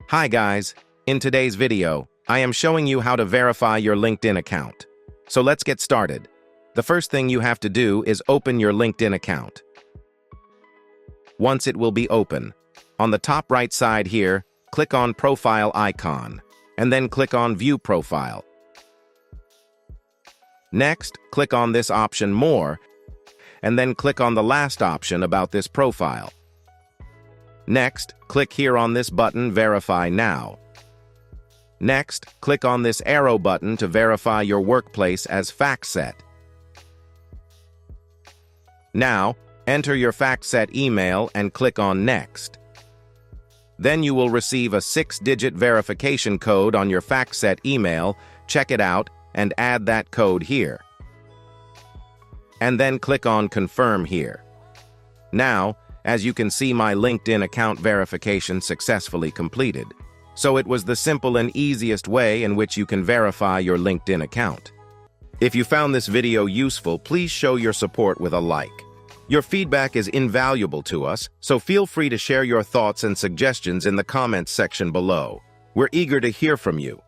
Hi guys, in today's video, I am showing you how to verify your LinkedIn account. So let's get started. The first thing you have to do is open your LinkedIn account. Once it will be open, on the top right side here, click on Profile icon, and then click on View Profile. Next, click on this option More, and then click on the last option about this profile. Next, click here on this button Verify Now. Next, click on this arrow button to verify your workplace as FactSet. Now, enter your FactSet email and click on Next. Then you will receive a 6-digit verification code on your FactSet email. Check it out and add that code here. And then click on Confirm here. Now, as you can see, my LinkedIn account verification successfully completed. So it was the simple and easiest way in which you can verify your LinkedIn account. If you found this video useful, please show your support with a like. Your feedback is invaluable to us, so feel free to share your thoughts and suggestions in the comments section below. We're eager to hear from you.